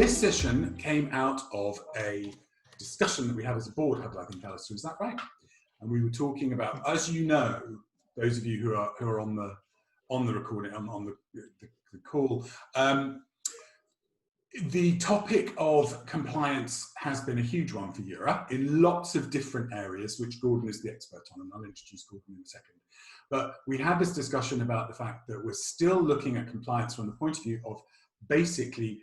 this session came out of a discussion that we had as a board, I think, Alistair, is that right? And we were talking about, as you know, those of you who are on the recording, on the call, the topic of compliance has been a huge one for EuRA in lots of different areas, which Gordon is the expert on, and I'll introduce Gordon in a second. But we had this discussion about the fact that we're still looking at compliance from the point of view of basically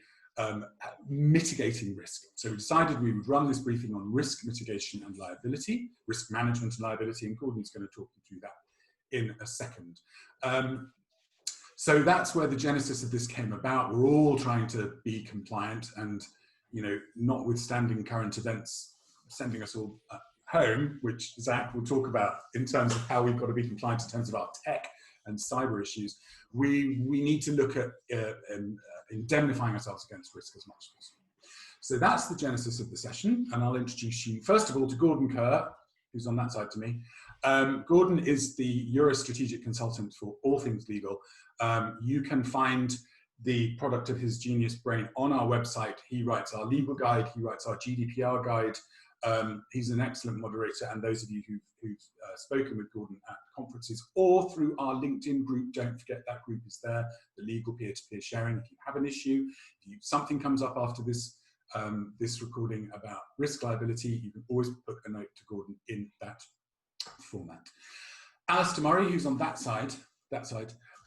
mitigating risk. So we decided we would run this briefing on risk mitigation and liability, risk management and liability, and Gordon's going to talk you through that in a second. So that's where the genesis of this came about. We're all trying to be compliant, and notwithstanding current events sending us all home, which Zach will talk about in terms of how we've got to be compliant in terms of our tech and cyber issues, we need to look at indemnifying ourselves against risk as much as possible. So that's the genesis of the session, and I'll introduce you first of all to Gordon Kerr, who's on that side to me. Gordon is the EuRA strategic consultant for all things legal. You can find the product of his genius brain on our website. He writes our legal guide, he writes our GDPR guide. He's an excellent moderator, and those of you who've spoken with Gordon at conferences or through our LinkedIn group, don't forget that group is there, the legal peer-to-peer sharing. If you have an issue, if something comes up after this this recording about risk liability, you can always put a note to Gordon in that format. Alistair Murray, who's on that side.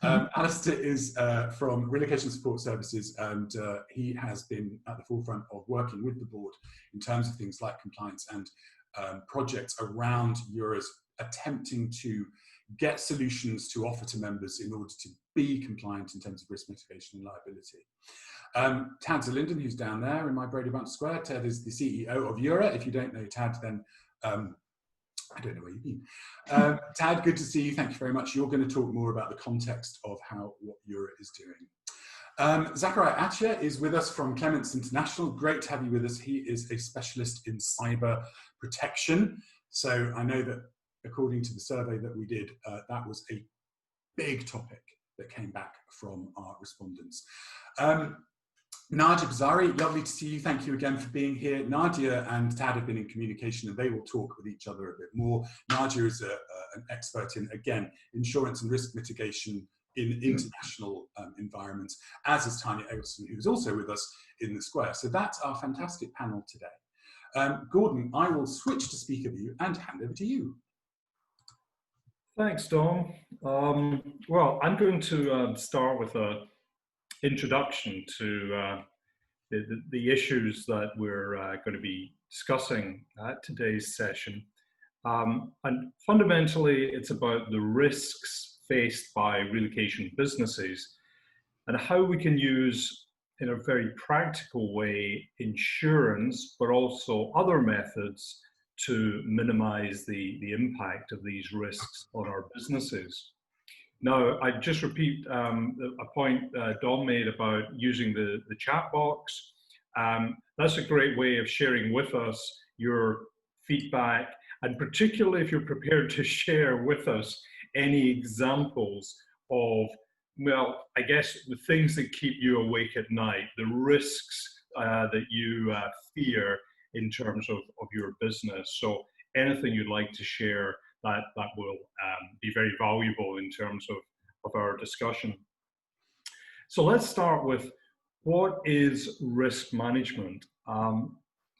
Alistair is from Relocation Support Services, and he has been at the forefront of working with the board in terms of things like compliance and projects around EuRA's attempting to get solutions to offer to members in order to be compliant in terms of risk mitigation and liability. Tad Zurlinden, who's down there in my Brady Bunch Square. Ted is the CEO of EuRA. If you don't know Tad, then I don't know where you've been. Tad, good to see you. Thank you very much. You're going to talk more about the context of what EuRA is doing. Zacharia Atya is with us from Clements International. Great to have you with us. He is a specialist in cyber protection. So I know that according to the survey that we did, that was a big topic that came back from our respondents. Nadia Bazari, lovely to see you. Thank you again for being here. Nadia and Tad have been in communication, and they will talk with each other a bit more. Nadia is an expert in, again, insurance and risk mitigation in international environments, as is Tanya Eggleston, who's also with us in the square. So that's our fantastic panel today. Gordon, I will switch to speaker view and hand over to you. Thanks, Dom. Well, I'm going to start with a introduction to the issues that we're going to be discussing at today's session. And fundamentally, it's about the risks faced by relocation businesses and how we can use, in a very practical way, insurance, but also other methods to minimize the impact of these risks on our businesses. Now, I just repeat a point Dom made about using the chat box. That's a great way of sharing with us your feedback, and particularly if you're prepared to share with us any examples of, well, I guess the things that keep you awake at night, the risks that you fear in terms of your business. So anything you'd like to share, that will be very valuable in terms of our discussion. So let's start with, what is risk management?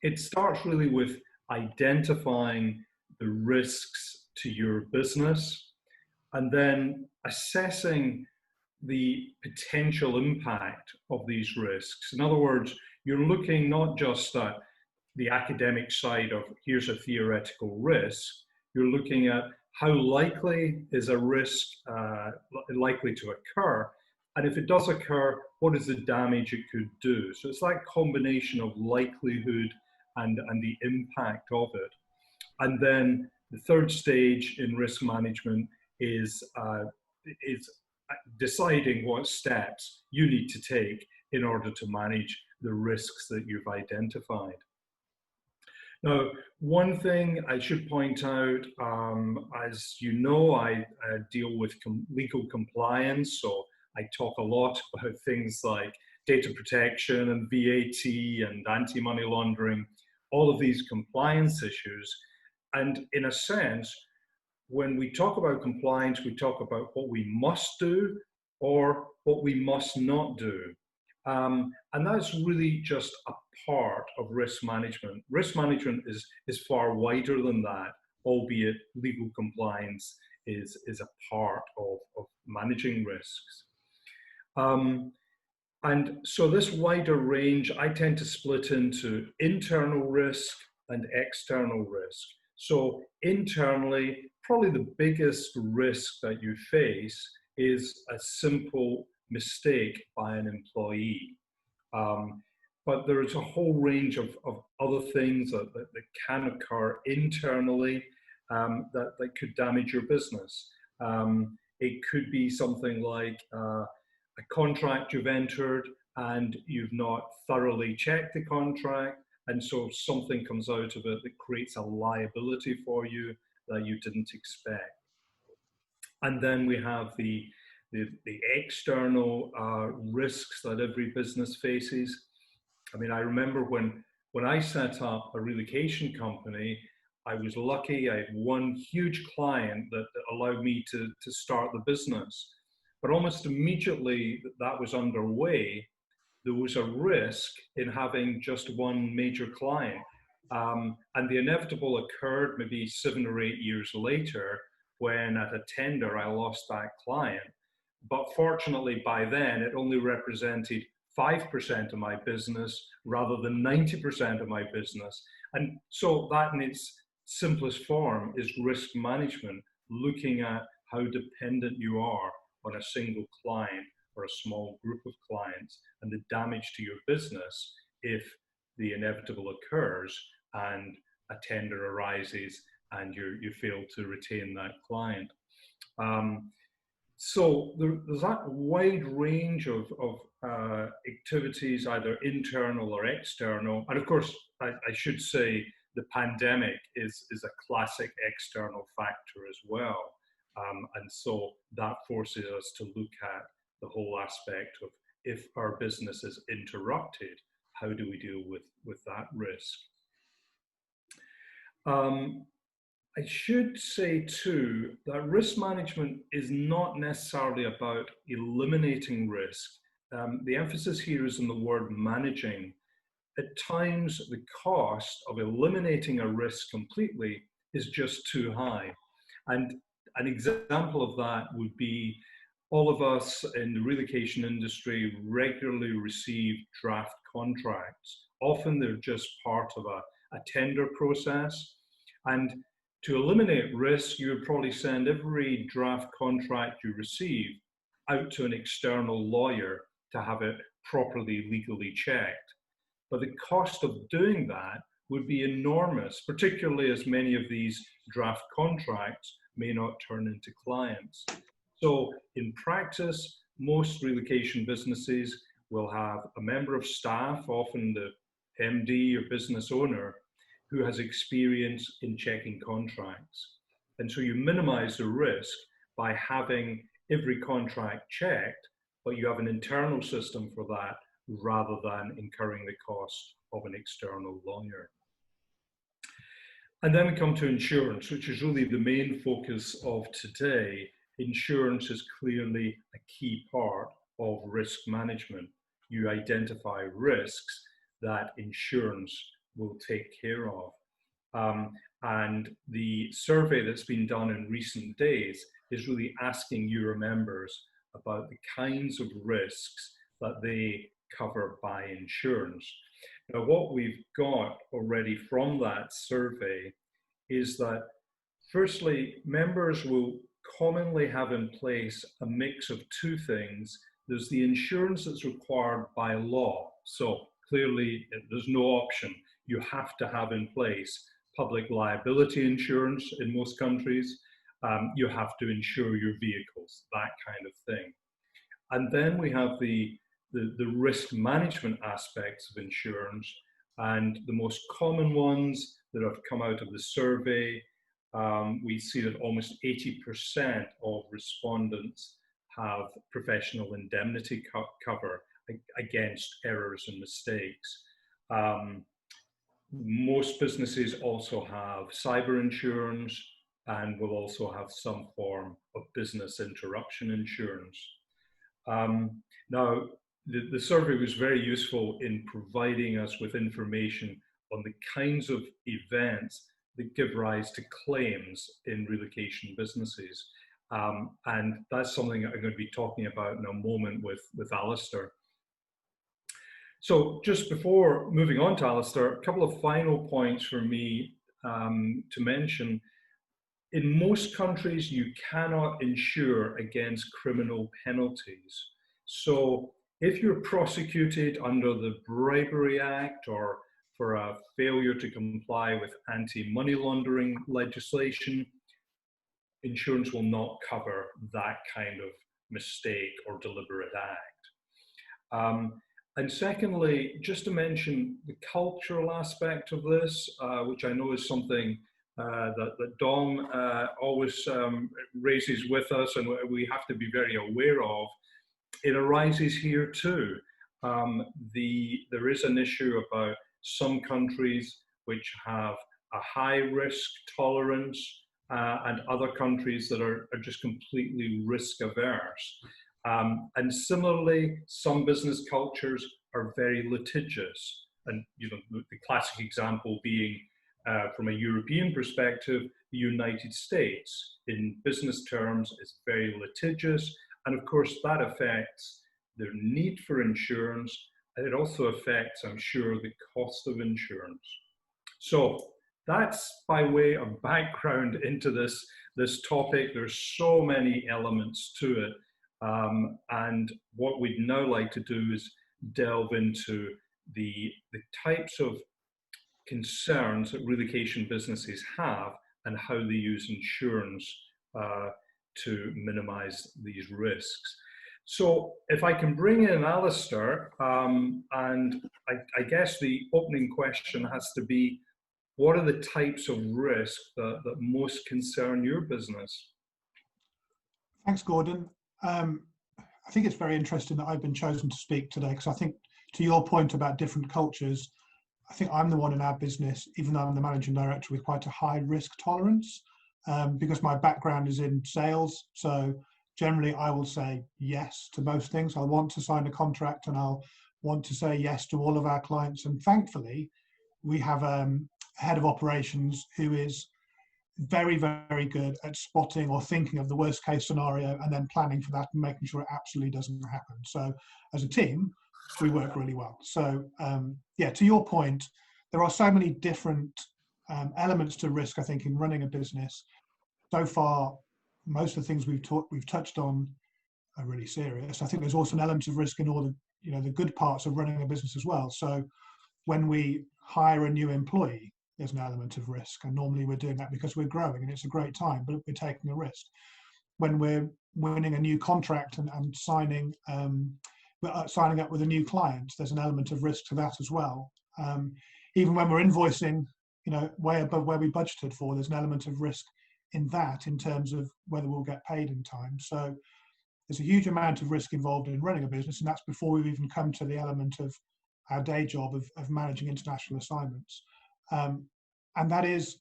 It starts really with identifying the risks to your business and then assessing the potential impact of these risks. In other words, you're looking not just at the academic side of here's a theoretical risk, you're looking at how likely is a risk likely to occur, and if it does occur, what is the damage it could do? So it's that combination of likelihood and the impact of it. And then the third stage in risk management is deciding what steps you need to take in order to manage the risks that you've identified. Now, one thing I should point out, as you know, I deal with legal compliance, so I talk a lot about things like data protection and VAT and anti-money laundering, all of these compliance issues. And in a sense, when we talk about compliance, we talk about what we must do or what we must not do. And that's really just a part of risk management. Risk management is far wider than that, albeit legal compliance is a part of managing risks. And so this wider range, I tend to split into internal risk and external risk. So internally, probably the biggest risk that you face is a simple mistake by an employee. But there is a whole range of other things that can occur internally that could damage your business. It could be something like a contract you've entered and you've not thoroughly checked the contract, and so something comes out of it that creates a liability for you that you didn't expect. And then we have the external risks that every business faces. I mean, I remember when I set up a relocation company, I was lucky. I had one huge client that allowed me to start the business. But almost immediately that was underway, there was a risk in having just one major client. And the inevitable occurred maybe 7 or 8 years later, when at a tender I lost that client. But fortunately by then it only represented 5% of my business rather than 90% of my business. And so that in its simplest form is risk management, looking at how dependent you are on a single client or a small group of clients and the damage to your business if the inevitable occurs and a tender arises and you fail to retain that client. So there's that wide range of activities, either internal or external. And of course, I should say the pandemic is a classic external factor as well. And so that forces us to look at the whole aspect of, if our business is interrupted, how do we deal with that risk? I should say too that risk management is not necessarily about eliminating risk. The emphasis here is on the word managing. At times, the cost of eliminating a risk completely is just too high. And an example of that would be, all of us in the relocation industry regularly receive draft contracts. Often they're just part of a tender process. And to eliminate risk, you would probably send every draft contract you receive out to an external lawyer to have it properly legally checked. But the cost of doing that would be enormous, particularly as many of these draft contracts may not turn into clients. So in practice, most relocation businesses will have a member of staff, often the MD or business owner, who has experience in checking contracts. And so you minimize the risk by having every contract checked, but you have an internal system for that rather than incurring the cost of an external lawyer. And then we come to insurance, which is really the main focus of today. Insurance is clearly a key part of risk management. You identify risks that insurance will take care of. And the survey that's been done in recent days is really asking EuRA members about the kinds of risks that they cover by insurance. Now, what we've got already from that survey is that, firstly, members will commonly have in place a mix of two things. There's the insurance that's required by law. So clearly, there's no option. You have to have in place public liability insurance in most countries. You have to insure your vehicles, that kind of thing. And then we have the risk management aspects of insurance, and the most common ones that have come out of the survey, we see that almost 80% of respondents have professional indemnity cover, against errors and mistakes. Most businesses also have cyber insurance and will also have some form of business interruption insurance. Now, the survey was very useful in providing us with information on the kinds of events that give rise to claims in relocation businesses. And that's something I'm going to be talking about in a moment with Alistair. So just before moving on to Alistair, a couple of final points for me to mention. In most countries, you cannot insure against criminal penalties. So if you're prosecuted under the Bribery Act or for a failure to comply with anti-money laundering legislation, insurance will not cover that kind of mistake or deliberate act. And secondly, just to mention the cultural aspect of this, which I know is something that Dom always raises with us and we have to be very aware of. It arises here too. There is an issue about some countries which have a high risk tolerance and other countries that are just completely risk averse. And similarly, some business cultures are very litigious. And the classic example being from a European perspective, the United States in business terms is very litigious. And of course that affects their need for insurance. And it also affects, I'm sure, the cost of insurance. So that's by way of background into this topic. There's so many elements to it. And what we'd now like to do is delve into the types of concerns that relocation businesses have and how they use insurance to minimize these risks. So if I can bring in Alistair, and I guess the opening question has to be, what are the types of risk that most concern your business? Thanks, Gordon. I think it's very interesting that I've been chosen to speak today, because I think to your point about different cultures, I think I'm the one in our business, even though I'm the managing director, with quite a high risk tolerance, because my background is in sales. So generally I will say yes to most things. I'll want to sign a contract and I'll want to say yes to all of our clients. And thankfully, we have a head of operations who is very, very good at spotting or thinking of the worst case scenario and then planning for that and making sure it absolutely doesn't happen. So as a team, we work really well. So yeah, to your point, there are so many different elements to risk, I think, in running a business. So far, most of the things we've touched on are really serious. I think there's also an element of risk in all the the good parts of running a business as well. So when we hire a new employee, there's an element of risk, and normally we're doing that because we're growing and it's a great time, but we're taking a risk. When we're winning a new contract and signing up with a new client, there's an element of risk to that as well. Even when we're invoicing, way above where we budgeted for, there's an element of risk in that, in terms of whether we'll get paid in time. So there's a huge amount of risk involved in running a business, and that's before we've even come to the element of our day job of managing international assignments. And that is,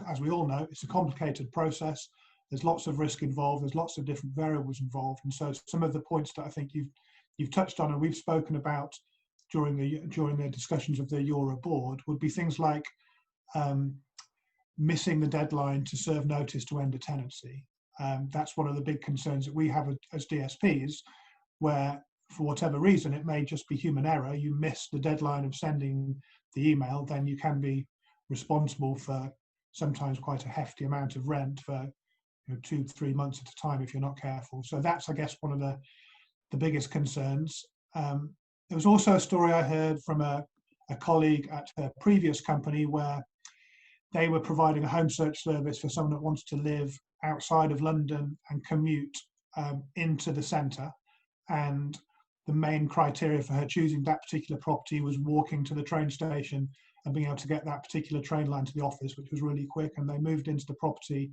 as we all know, it's a complicated process. There's lots of risk involved. There's lots of different variables involved. And so some of the points that I think you've touched on and we've spoken about during the discussions of the EuRA board would be things like missing the deadline to serve notice to end a tenancy. That's one of the big concerns that we have as DSPs, where for whatever reason, it may just be human error, you miss the deadline of sending the email, then you can be responsible for sometimes quite a hefty amount of rent for 2-3 months at a time if you're not careful. So that's, I guess, one of the biggest concerns. There was also a story I heard from a colleague at a previous company where they were providing a home search service for someone that wants to live outside of London and commute into the centre. And the main criteria for her choosing that particular property was walking to the train station and being able to get that particular train line to the office, which was really quick. And they moved into the property.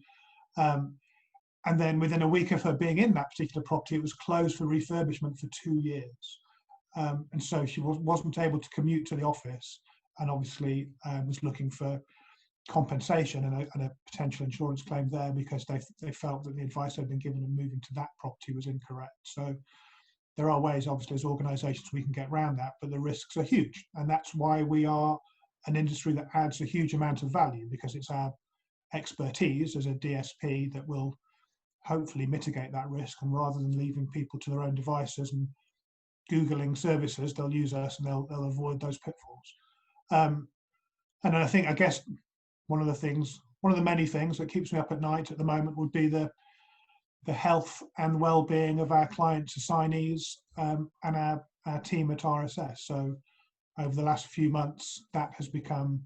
And then within a week of her being in that particular property, it was closed for refurbishment for 2 years. and so she wasn't able to commute to the office, and obviously was looking for compensation and a potential insurance claim there because they felt that the advice they'd been given and moving to that property was incorrect. So there are ways, obviously, as organisations we can get around that, but the risks are huge, and that's why we are an industry that adds a huge amount of value, because it's our expertise as a DSP that will hopefully mitigate that risk, and rather than leaving people to their own devices and Googling services, they'll use us and they'll avoid those pitfalls. And then I guess one of the many things that keeps me up at night at the moment would be the health and well-being of our clients, assignees, and our team at RSS. So over the last few months, that has become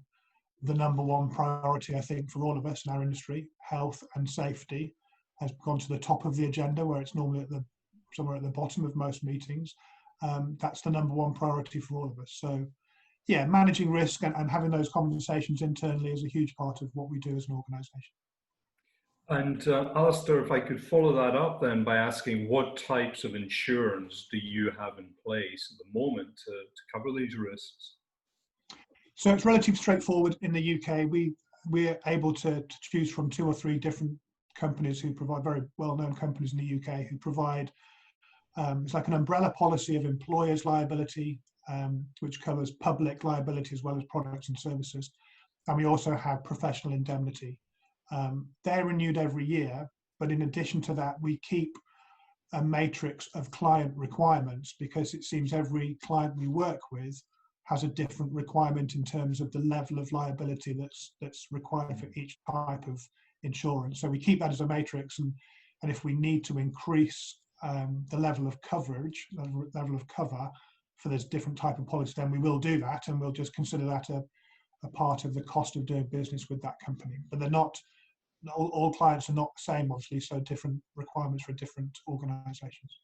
the #1 priority, I think, for all of us in our industry. Health and safety has gone to the top of the agenda, where it's normally somewhere at the bottom of most meetings. That's the #1 priority for all of us. So yeah, managing risk and having those conversations internally is a huge part of what we do as an organisation. And Alistair, if I could follow that up then by asking, what types of insurance do you have in place at the moment to cover these risks? So it's relatively straightforward in the UK. We're able to choose from 2 or 3 different companies who provide, very well-known companies in the UK who provide, it's like an umbrella policy of employers' liability, which covers public liability as well as products and services. And we also have professional indemnity. They're renewed every year, but in addition to that, we keep a matrix of client requirements, because it seems every client we work with has a different requirement in terms of the level of liability that's required for each type of insurance. So we keep that as a matrix, and if we need to increase the level of coverage, level of cover for this different type of policy, then we will do that, and we'll just consider that a part of the cost of doing business with that company. But they're not, all clients are not the same, obviously, so different requirements for different organisations.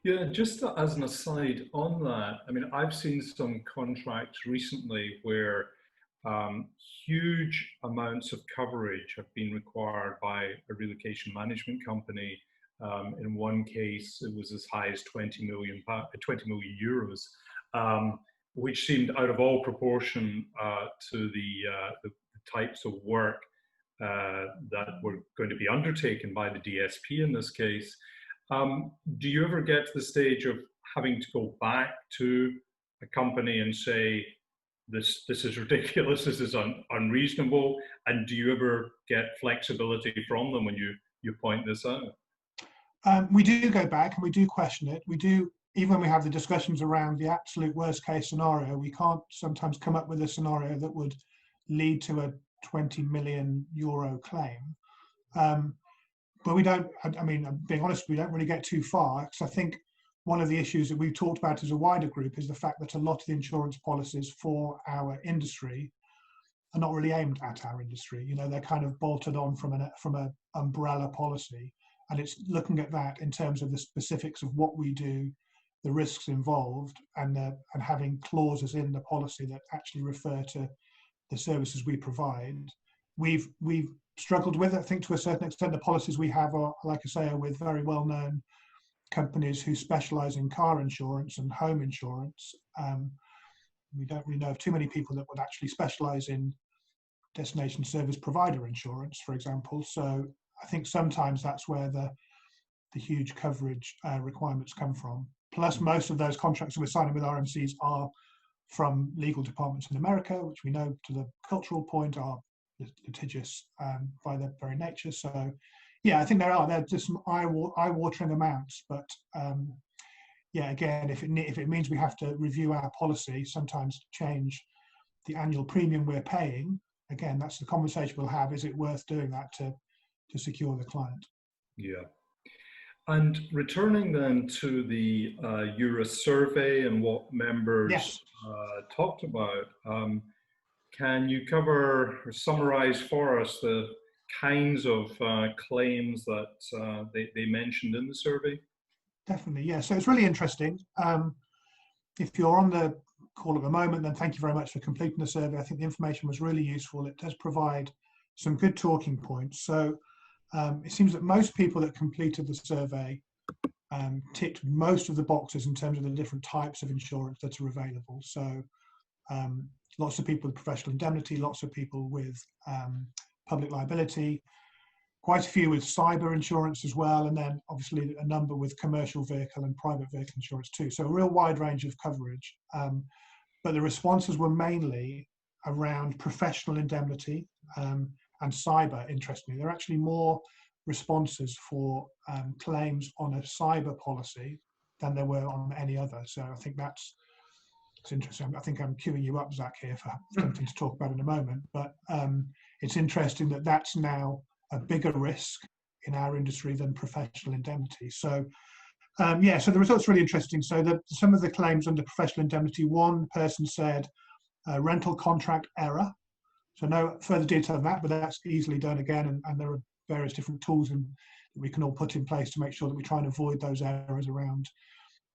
Yeah, just as an aside on that, I mean, I've seen some contracts recently where huge amounts of coverage have been required by a relocation management company. In one case, it was as high as 20 million euros, which seemed out of all proportion to the types of work that were going to be undertaken by the DSP in this case. Do you ever get to the stage of having to go back to a company and say, this is ridiculous, this is unreasonable, and do you ever get flexibility from them when you point this out? We do go back and we do question it. We do, even when we have the discussions around the absolute worst case scenario, we can't sometimes come up with a scenario that would lead to a 20 million euro claim. But we don't, I mean, being honest, we don't really get too far, because I think one of the issues that we've talked about as a wider group is the fact that a lot of the insurance policies for our industry are not really aimed at our industry. You know, they're kind of bolted on from an umbrella policy, and it's looking at that in terms of the specifics of what we do, the risks involved, and having clauses in the policy that actually refer to the services we provide. We've struggled with it, I think, to a certain extent. The policies we have are, like I say, are with very well-known companies who specialise in car insurance and home insurance. We don't really know of too many people that would actually specialise in destination service provider insurance, for example. So I think sometimes that's where the huge coverage requirements come from. Plus, most of those contracts that we're signing with RMCs are from legal departments in America, which we know, to the cultural point, are litigious by their very nature. So yeah, I think they're just some eye-watering amounts, but yeah, again, if it means we have to review our policy, sometimes change the annual premium we're paying, again, that's the conversation we'll have. Is it worth doing that to secure the client? Yeah. And returning then to the EuRA survey and what members Yes. talked about, can you cover or summarize for us the kinds of claims that they mentioned in the survey? Definitely, yeah. So it's really interesting. If you're on the call at the moment, then thank you very much for completing the survey. I think the information was really useful. It does provide some good talking points. So it seems that most people that completed the survey ticked most of the boxes in terms of the different types of insurance that are available. So lots of people with professional indemnity, lots of people with public liability, quite a few with cyber insurance as well, and then obviously a number with commercial vehicle and private vehicle insurance too. So a real wide range of coverage. But the responses were mainly around professional indemnity and cyber, interestingly. There are actually more responses for claims on a cyber policy than there were on any other. So I think it's interesting. I think I'm queuing you up, Zach, here for something to talk about in a moment. But it's interesting that that's now a bigger risk in our industry than professional indemnity. So yeah, so the results are really interesting. So some of the claims under professional indemnity, one person said rental contract error. So no further detail on that, but that's easily done again. And there are various different tools that we can all put in place to make sure that we try and avoid those errors around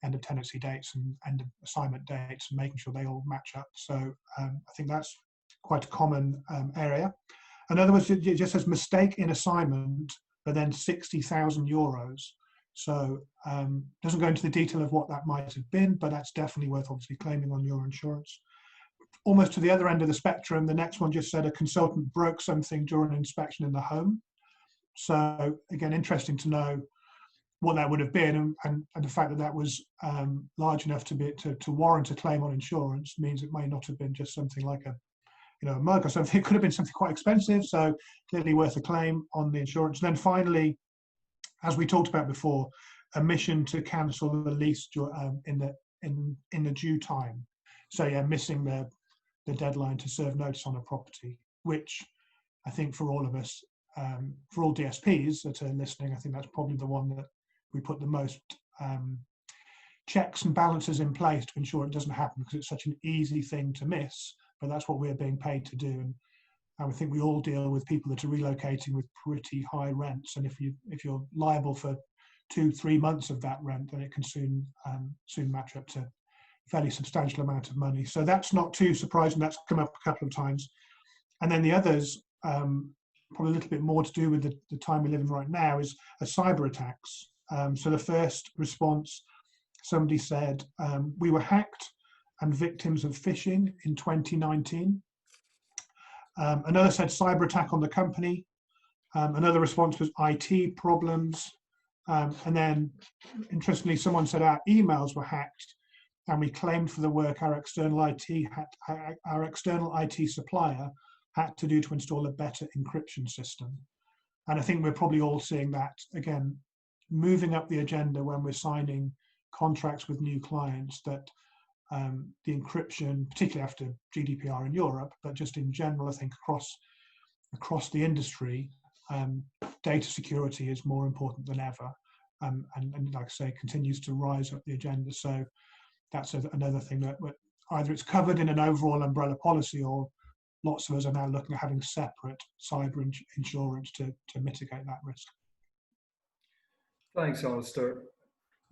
end of tenancy dates and end of assignment dates and making sure they all match up. So I think that's quite a common area. Another was it just says mistake in assignment, but then €60,000. So doesn't go into the detail of what that might have been, but that's definitely worth obviously claiming on your insurance. Almost to the other end of the spectrum, the next one just said a consultant broke something during an inspection in the home. So again, interesting to know what that would have been, and the fact that that was large enough to warrant a claim on insurance means it may not have been just something like a mug or something. It could have been something quite expensive, so clearly worth a claim on the insurance. And then finally, as we talked about before, omission to cancel the lease in the due time. So yeah, missing the deadline to serve notice on a property, which I think for all of us, for all DSPs that are listening, I think that's probably the one that we put the most checks and balances in place to ensure it doesn't happen, because it's such an easy thing to miss, but that's what we're being paid to do. And I think we all deal with people that are relocating with pretty high rents, and if you're liable for 2-3 months of that rent, then it can soon match up to a fairly substantial amount of money. So that's not too surprising. That's come up a couple of times. And then the others, probably a little bit more to do with the time we live in right now, is cyber attacks. So the first response, somebody said, we were hacked and victims of phishing in 2019. Another said cyber attack on the company. Another response was IT problems. And then, interestingly, someone said our emails were hacked and we claimed for the work our external IT supplier had to do to install a better encryption system. And I think we're probably all seeing that, again, moving up the agenda when we're signing contracts with new clients, that the encryption, particularly after GDPR in Europe, but just in general, I think across the industry, data security is more important than ever, and like I say, continues to rise up the agenda. So that's another thing that either it's covered in an overall umbrella policy, or lots of us are now looking at having separate cyber insurance to mitigate that risk. Thanks, Alistair.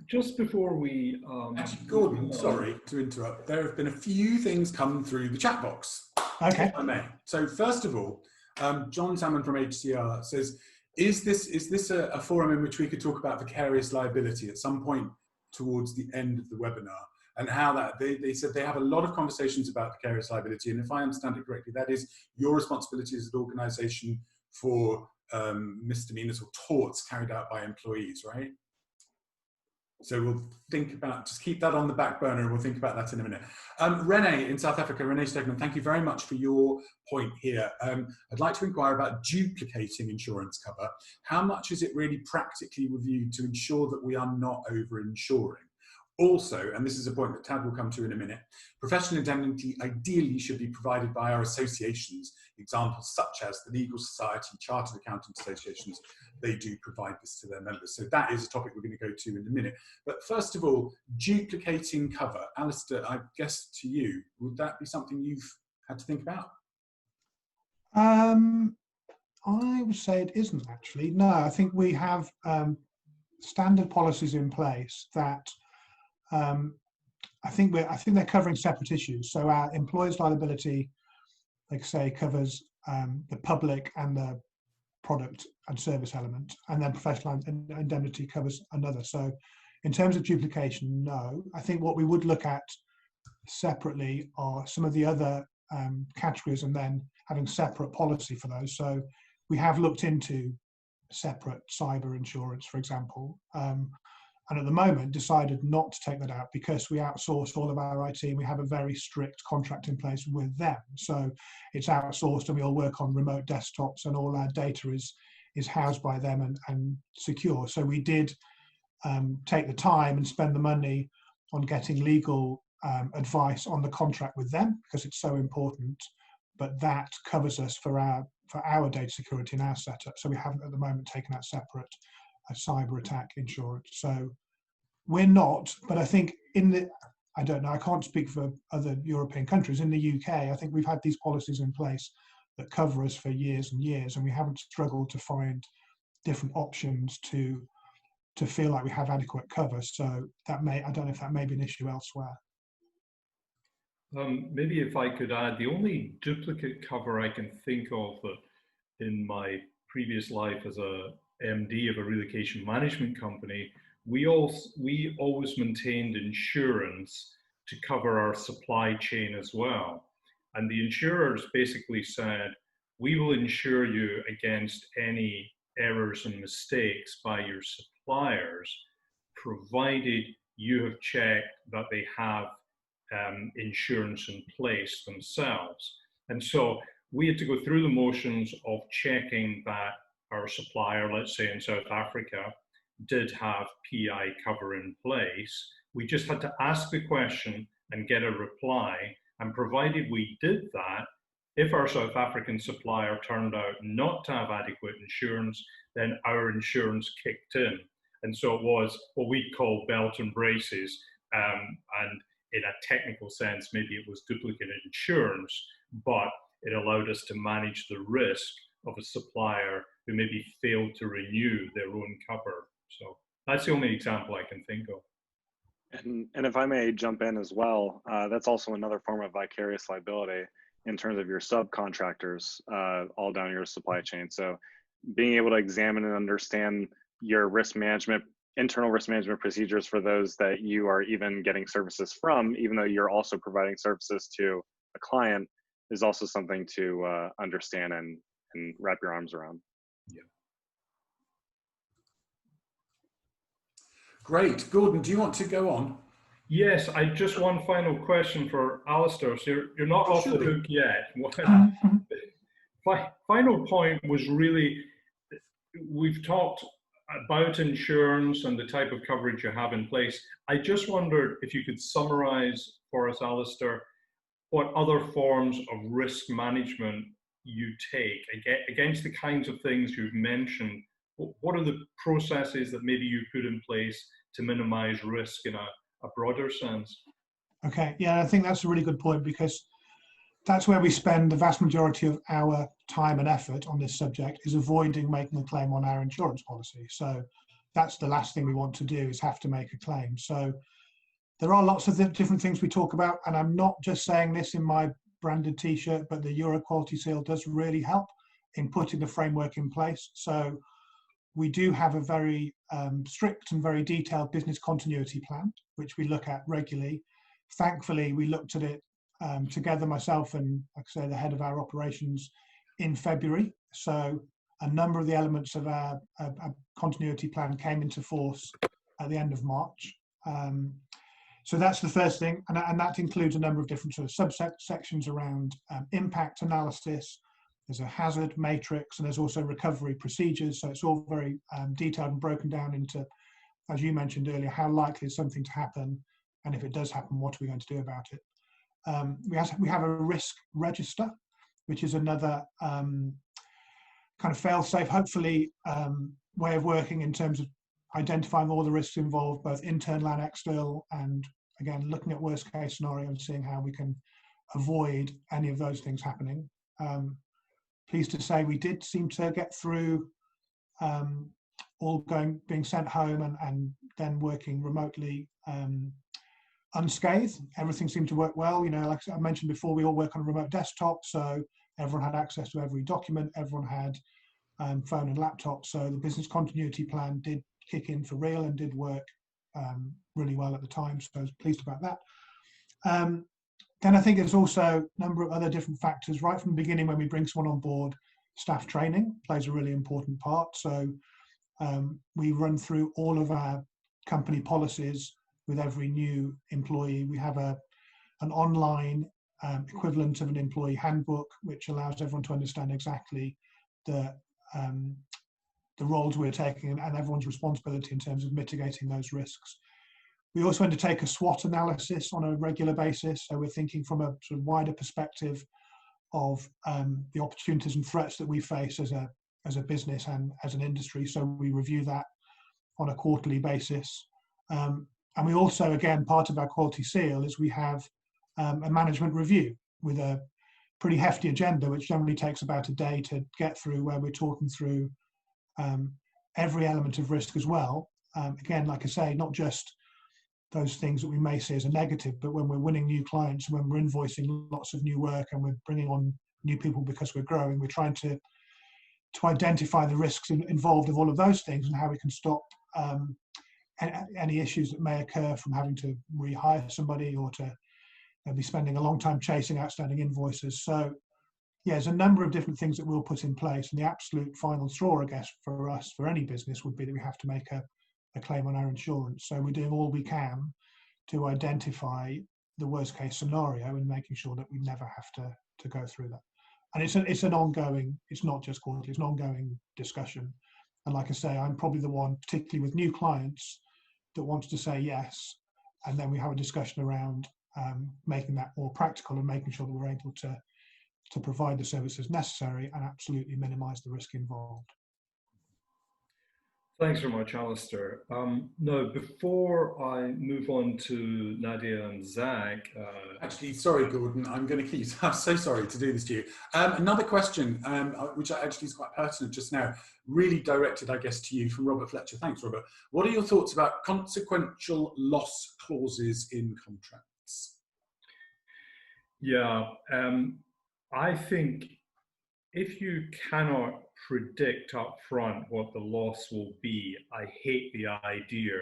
Just before we... Actually, Gordon, sorry to interrupt. There have been a few things come through the chat box, okay, if I may. So first of all, John Salmon from HCR says, is this a forum in which we could talk about vicarious liability at some point towards the end of the webinar? And how that, they said they have a lot of conversations about vicarious liability, and if I understand it correctly, that is your responsibility as an organisation for misdemeanors or torts carried out by employees, right? So we'll think about, just keep that on the back burner, and we'll think about that in a minute. Renee in South Africa, Renee Stegman, thank you very much for your point here. I'd like to inquire about duplicating insurance cover. How much is it really practically reviewed to ensure that we are not over-insuring? Also, and this is a point that Tad will come to in a minute, professional indemnity ideally should be provided by our associations, examples such as the Legal Society, Chartered Accountant Associations. They do provide this to their members. So that is a topic we're going to go to in a minute. But first of all, duplicating cover. Alistair, I guess to you, would that be something you've had to think about? I would say it isn't actually. No, I think we have standard policies in place that I think they're covering separate issues. So our employer's liability, like I say, covers the public and the product and service element, and then professional indemnity covers another. So In terms of duplication, no. I think what we would look at separately are some of the other categories, and then having separate policy for those. So we have looked into separate cyber insurance, for example, and at the moment decided not to take that out because we outsourced all of our IT and we have a very strict contract in place with them. So it's outsourced and we all work on remote desktops and all our data is housed by them and secure. So we did take the time and spend the money on getting legal advice on the contract with them because it's so important, but that covers us for our data security and our setup. So we haven't at the moment taken out separate cyber attack insurance. So we're not, but I think I don't know, I can't speak for other European countries. In the UK, I think we've had these policies in place that cover us for years and years, and we haven't struggled to find different options to feel like we have adequate cover. So I don't know if that may be an issue elsewhere. Maybe if I could add, the only duplicate cover I can think of in my previous life as a MD of a relocation management company, we always maintained insurance to cover our supply chain as well. And the insurers basically said, we will insure you against any errors and mistakes by your suppliers, provided you have checked that they have insurance in place themselves. And so we had to go through the motions of checking that our supplier, let's say in South Africa, did have PI cover in place. We just had to ask the question and get a reply. And provided we did that, if our South African supplier turned out not to have adequate insurance, then our insurance kicked in. And so it was what we call belt and braces. And in a technical sense, maybe it was duplicate insurance, but it allowed us to manage the risk of a supplier who maybe failed to renew their own cover. So that's the only example I can think of. And if I may jump in as well, that's also another form of vicarious liability in terms of your subcontractors all down your supply chain. So being able to examine and understand your risk management, internal risk management procedures for those that you are even getting services from, even though you're also providing services to a client, is also something to understand and wrap your arms around. Yeah. Great. Gordon, do you want to go on? Yes, I just one final question for Alistair. So you're not off the hook yet. Final point was really, we've talked about insurance and the type of coverage you have in place. I just wondered if you could summarize for us, Alistair, what other forms of risk management you take against the kinds of things you've mentioned. What are the processes that maybe you put in place to minimize risk in a broader sense? Okay, yeah, I think that's a really good point, because that's where we spend the vast majority of our time and effort on this subject, is avoiding making a claim on our insurance policy. So that's the last thing we want to do, is have to make a claim. So there are lots of different things we talk about, and I'm not just saying this in my branded t-shirt, but the EuRA quality seal does really help in putting the framework in place. So we do have a very strict and very detailed business continuity plan, which we look at regularly. Thankfully, we looked at it together, myself and, like I say, the head of our operations, in February. So a number of the elements of our continuity plan came into force at the end of March. So that's the first thing, and that includes a number of different sort of subsections around impact analysis. There's a hazard matrix, and there's also recovery procedures. So it's all very detailed and broken down into, as you mentioned earlier, how likely is something to happen, and if it does happen, what are we going to do about it? We have a risk register, which is another kind of fail-safe, hopefully, way of working in terms of identifying all the risks involved, both internal and external, and again, looking at worst case scenario and seeing how we can avoid any of those things happening. Pleased to say we did seem to get through all being sent home and then working remotely unscathed. Everything seemed to work well. You know, like I mentioned before, we all work on a remote desktop, so everyone had access to every document, everyone had phone and laptop, so the business continuity plan did kick in for real and did work really well at the time, so I was pleased about that. Then I think there's also a number of other different factors. Right from the beginning, when we bring someone on board, staff training plays a really important part. So we run through all of our company policies with every new employee. We have an online equivalent of an employee handbook, which allows everyone to understand exactly the roles we're taking and everyone's responsibility in terms of mitigating those risks. We also undertake a SWOT analysis on a regular basis. So we're thinking from a sort of wider perspective of the opportunities and threats that we face as a business and as an industry. So we review that on a quarterly basis. And we also, again, part of our quality seal is we have a management review with a pretty hefty agenda, which generally takes about a day to get through, where we're talking through every element of risk as well. Again, like I say, not just those things that we may see as a negative, but when we're winning new clients and when we're invoicing lots of new work and we're bringing on new people because we're growing, we're trying to identify the risks involved of all of those things and how we can stop any issues that may occur from having to rehire somebody or to be spending a long time chasing outstanding invoices. So yeah, there's a number of different things that we'll put in place, and the absolute final straw, I guess, for us, for any business, would be that we have to make a claim on our insurance. So we're doing all we can to identify the worst case scenario and making sure that we never have to go through that. And it's an ongoing, it's not just quarterly, it's an ongoing discussion. And like I say, I'm probably the one, particularly with new clients, that wants to say yes, and then we have a discussion around making that more practical and making sure that we're able to provide the services necessary and absolutely minimise the risk involved. Thanks very much, Alistair. No, before I move on to Nadia and Zach. Actually, sorry, Gordon, I'm going to keep, I'm so sorry to do this to you. Another question, which actually is quite pertinent just now, really directed, I guess, to you from Robert Fletcher. Thanks, Robert. What are your thoughts about consequential loss clauses in contracts? Yeah, I think if you cannot predict up front what the loss will be, I hate the idea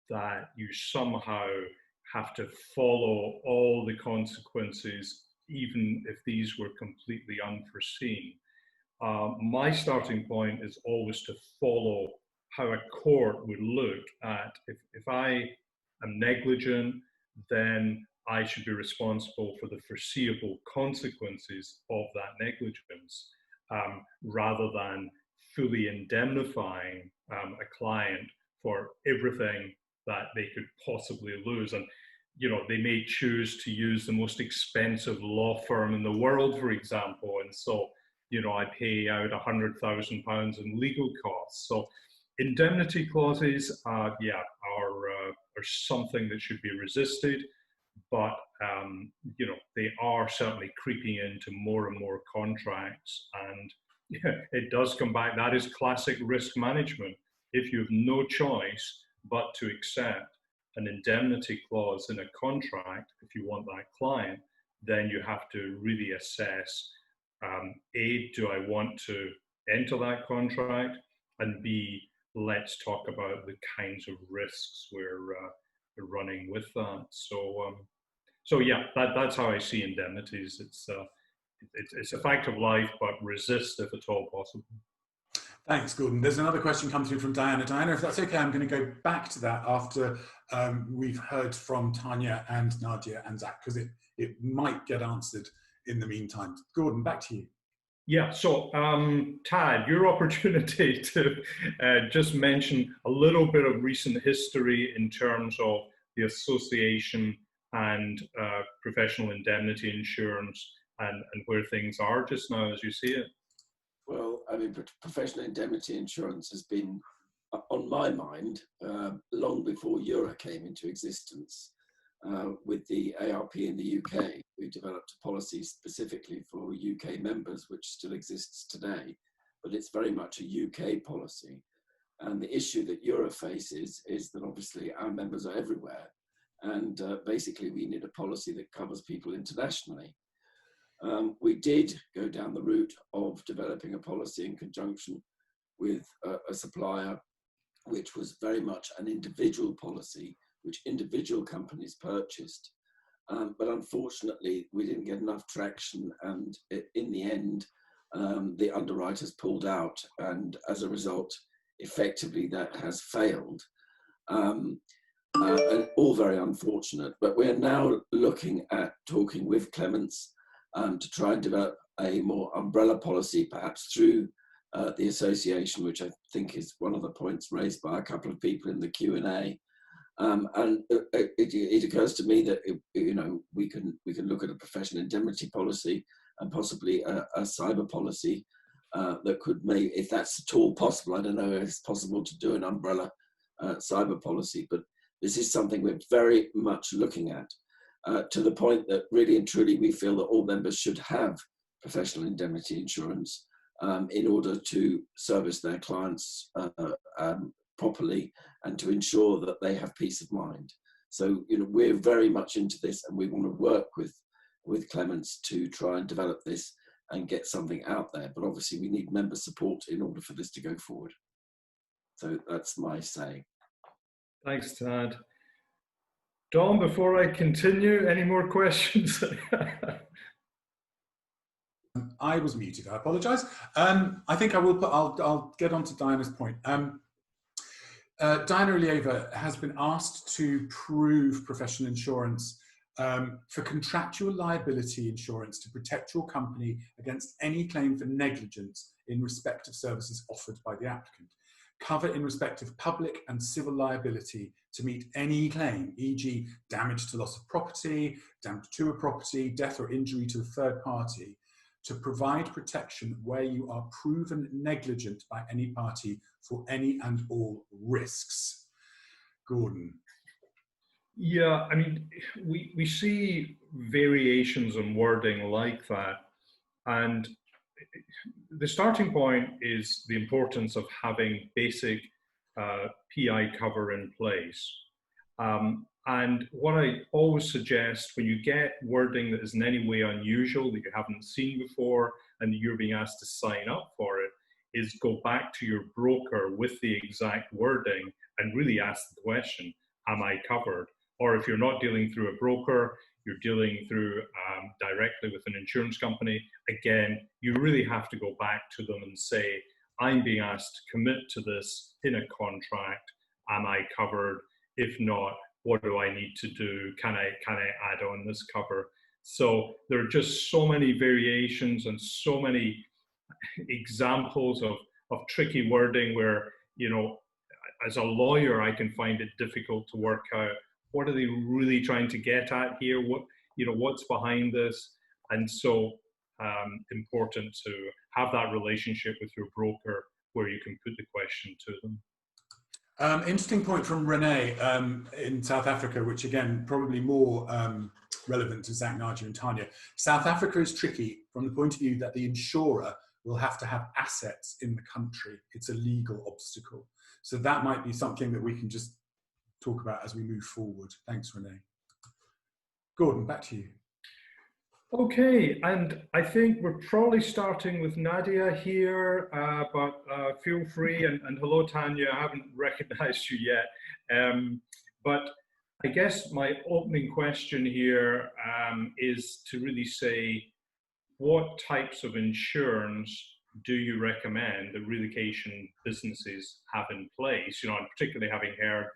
that you somehow have to follow all the consequences, even if these were completely unforeseen. My starting point is always to follow how a court would look at, if I am negligent, then I should be responsible for the foreseeable consequences of that negligence, rather than fully indemnifying a client for everything that they could possibly lose. And, you know, they may choose to use the most expensive law firm in the world, for example. And so, you know, I pay out £100,000 in legal costs. So indemnity clauses, are something that should be resisted. But, you know, they are certainly creeping into more and more contracts. And yeah, it does come back. That is classic risk management. If you have no choice but to accept an indemnity clause in a contract, if you want that client, then you have to really assess, A, do I want to enter that contract? And B, let's talk about the kinds of risks we're running with that. So yeah, that's how I see indemnities. It's a fact of life, but resist if at all possible. Thanks, Gordon. There's another question come through from Diana. Diana, if that's okay, I'm going to go back to that after we've heard from Tanya and Nadia and Zach, because it might get answered in the meantime. Gordon, back to you. Yeah, so Tad, your opportunity to just mention a little bit of recent history in terms of the association and professional indemnity insurance and where things are just now as you see it. Well, I mean, professional indemnity insurance has been on my mind long before EuRA came into existence. With the ARP in the UK, we developed a policy specifically for UK members, which still exists today, but it's very much a UK policy. And the issue that EuRA faces is that obviously our members are everywhere. And basically we need a policy that covers people internationally. We did go down the route of developing a policy in conjunction with a supplier, which was very much an individual policy which individual companies purchased. But unfortunately, we didn't get enough traction, and in the end, the underwriters pulled out, and as a result, effectively that has failed. And all very unfortunate, but we're now looking at talking with Clements to try and develop a more umbrella policy, perhaps through the association, which I think is one of the points raised by a couple of people in the Q&A. And it occurs to me that we can look at a professional indemnity policy and possibly a cyber policy that could, maybe, if that's at all possible. I don't know if it's possible to do an umbrella cyber policy, but this is something we're very much looking at, to the point that really and truly we feel that all members should have professional indemnity insurance in order to service their clients properly and to ensure that they have peace of mind. So we're very much into this, and we want to work with Clements to try and develop this and get something out there. But obviously we need member support in order for this to go forward. So that's my say. Thanks, Tad. Dom, before I continue, any more questions? I was muted, I apologise. I think I'll get on to Diana's point. Diana Ilieva has been asked to prove professional insurance for contractual liability insurance to protect your company against any claim for negligence in respect of services offered by the applicant. Cover in respect of public and civil liability to meet any claim, e.g. damage to loss of property, damage to a property, death or injury to a third party, to provide protection where you are proven negligent by any party for any and all risks. Gordon. Yeah, I mean, we see variations in wording like that, and the starting point is the importance of having basic PI cover in place. And what I always suggest when you get wording that is in any way unusual, that you haven't seen before, and you're being asked to sign up for it, is go back to your broker with the exact wording and really ask the question, am I covered? Or if you're not dealing through a broker, you're dealing through directly with an insurance company, again, you really have to go back to them and say, I'm being asked to commit to this in a contract. Am I covered? If not, what do I need to do? Can I add on this cover? So there are just so many variations and so many examples of tricky wording where, as a lawyer, I can find it difficult to work out what are they really trying to get at here? What's behind this? And so important to have that relationship with your broker where you can put the question to them. Interesting point from Renee in South Africa, which again, probably more relevant to Zach, Nadia and Tanya. South Africa is tricky from the point of view that the insurer will have to have assets in the country. It's a legal obstacle. So that might be something that we can just talk about as we move forward. Thanks, Renee. Gordon, back to you. Okay, and I think we're probably starting with Nadia here, but feel free, and hello Tanya, I haven't recognized you yet. But I guess my opening question here is to really say, what types of insurance do you recommend that relocation businesses have in place? And particularly having heard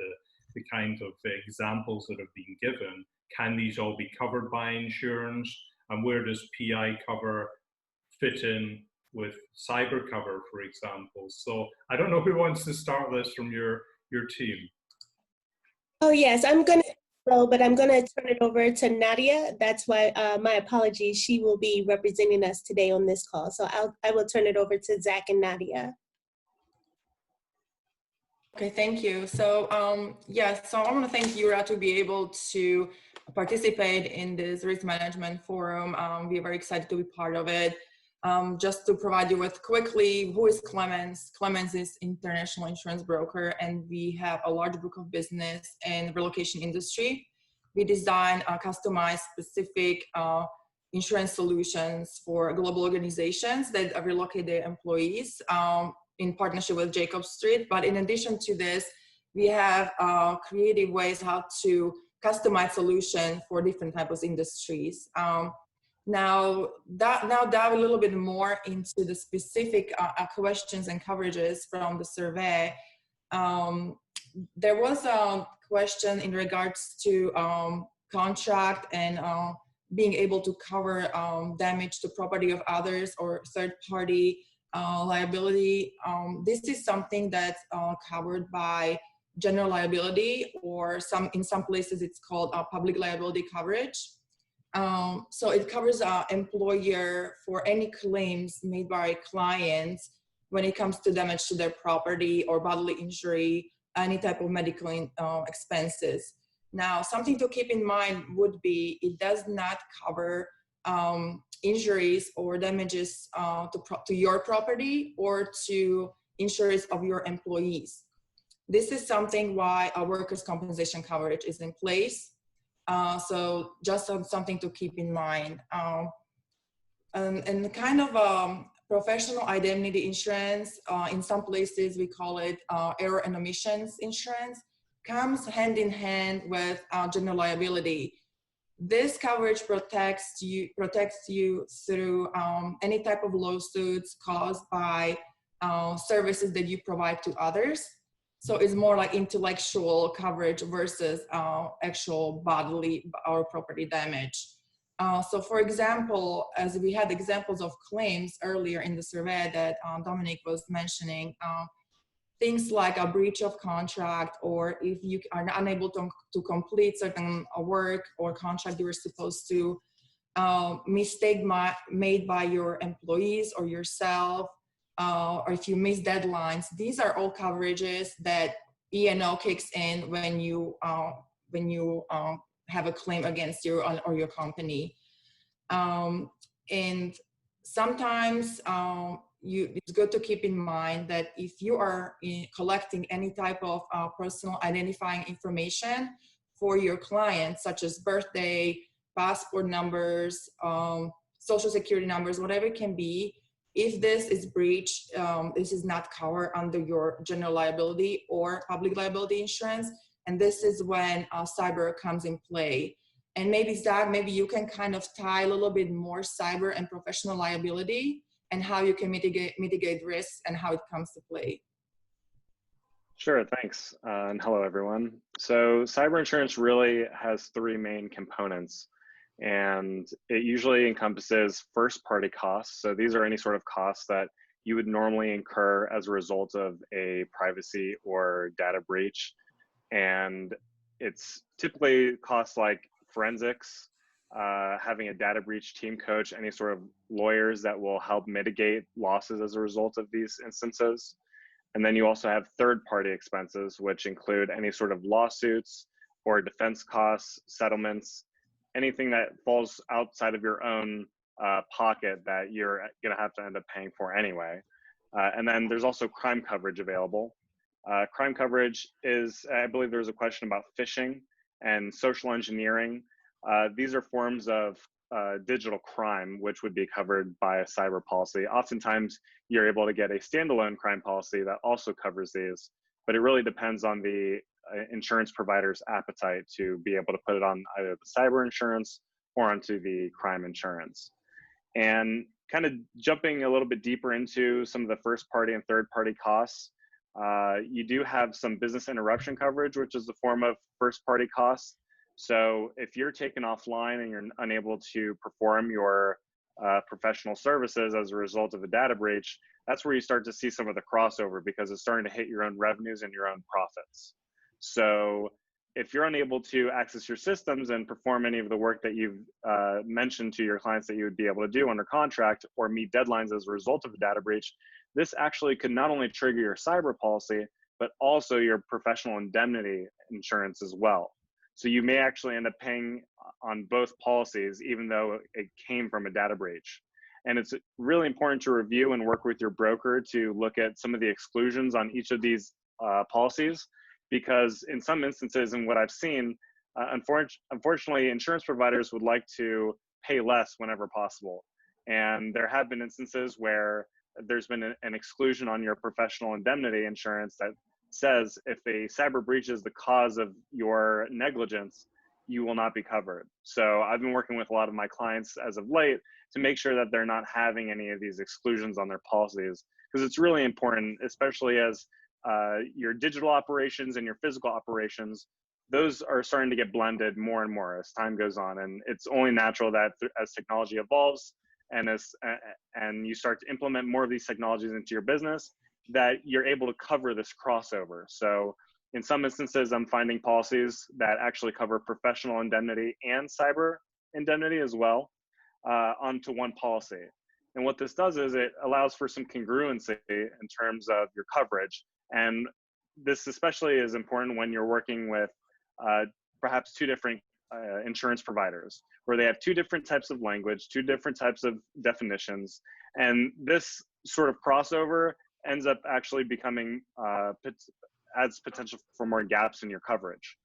the kind of examples that have been given, can these all be covered by insurance? And where does PI cover fit in with cyber cover, for example? So I don't know who wants to start this from your team. Oh yes, I'm going to go, but I'm going to turn it over to Nadia. That's why my apologies. She will be representing us today on this call. So I will turn it over to Zach and Nadia. Okay, thank you. So so I want to thank EuRA to be able to participate in this risk management forum. We are very excited to be part of it. Just to provide you with quickly, who is Clements? Clements is international insurance broker, and we have a large book of business in relocation industry. We design customized specific insurance solutions for global organizations that relocate their employees in partnership with Jacob Street. But in addition to this, we have creative ways how to customize solution for different types of industries. Now dive a little bit more into the specific questions and coverages from the survey. There was a question in regards to contract and being able to cover damage to property of others or third-party liability. This is something that's covered by general liability, or in some places it's called public liability coverage. So it covers employer for any claims made by clients when it comes to damage to their property or bodily injury, any type of medical expenses. Now, something to keep in mind would be it does not cover injuries or damages to your property or to insurance of your employees. This is something why a workers' compensation coverage is in place. So just something to keep in mind. And kind of professional indemnity insurance, in some places we call it error and omissions insurance, comes hand in hand with general liability. This coverage protects you through any type of lawsuits caused by services that you provide to others. So it's more like intellectual coverage versus actual bodily or property damage. So for example, as we had examples of claims earlier in the survey that Dominic was mentioning, things like a breach of contract, or if you are unable to complete certain work or contract you were supposed to, mistake made by your employees or yourself, or if you miss deadlines. These are all coverages that E&O kicks in when you have a claim against you or your company. And sometimes it's good to keep in mind that if you are collecting any type of personal identifying information for your clients, such as birthday, passport numbers, social security numbers, whatever it can be, if this is breached, this is not covered under your general liability or public liability insurance. And this is when cyber comes in play. And maybe Zach, maybe you can kind of tie a little bit more cyber and professional liability and how you can mitigate risks and how it comes to play. Sure, thanks. And hello, everyone. So cyber insurance really has three main components, and it usually encompasses first-party costs. So these are any sort of costs that you would normally incur as a result of a privacy or data breach. And it's typically costs like forensics, having a data breach team coach, any sort of lawyers that will help mitigate losses as a result of these instances. And then you also have third-party expenses, which include any sort of lawsuits or defense costs, settlements, anything that falls outside of your own pocket that you're gonna have to end up paying for anyway. And then there's also crime coverage available. Crime coverage is, I believe there was a question about phishing and social engineering. These are forms of digital crime, which would be covered by a cyber policy. Oftentimes, you're able to get a standalone crime policy that also covers these, but it really depends on the insurance provider's appetite to be able to put it on either the cyber insurance or onto the crime insurance. And kind of jumping a little bit deeper into some of the first party and third party costs, you do have some business interruption coverage, which is the form of first party costs. So if you're taken offline and you're unable to perform your professional services as a result of a data breach, that's where you start to see some of the crossover, because it's starting to hit your own revenues and your own profits. So if you're unable to access your systems and perform any of the work that you've mentioned to your clients that you would be able to do under contract, or meet deadlines as a result of a data breach, this actually could not only trigger your cyber policy, but also your professional indemnity insurance as well. So you may actually end up paying on both policies, even though it came from a data breach. And it's really important to review and work with your broker to look at some of the exclusions on each of these policies, because in some instances, and what I've seen, unfortunately, insurance providers would like to pay less whenever possible. And there have been instances where there's been an exclusion on your professional indemnity insurance that says if a cyber breach is the cause of your negligence, you will not be covered. So I've been working with a lot of my clients as of late to make sure that they're not having any of these exclusions on their policies, because it's really important, especially as your digital operations and your physical operations, those are starting to get blended more and more as time goes on. And it's only natural that as technology evolves and you start to implement more of these technologies into your business, that you're able to cover this crossover. So in some instances, I'm finding policies that actually cover professional indemnity and cyber indemnity as well onto one policy. And what this does is it allows for some congruency in terms of your coverage. And this especially is important when you're working with perhaps two different insurance providers, where they have two different types of language, two different types of definitions. And this sort of crossover ends up actually becoming, adds potential for more gaps in your coverage.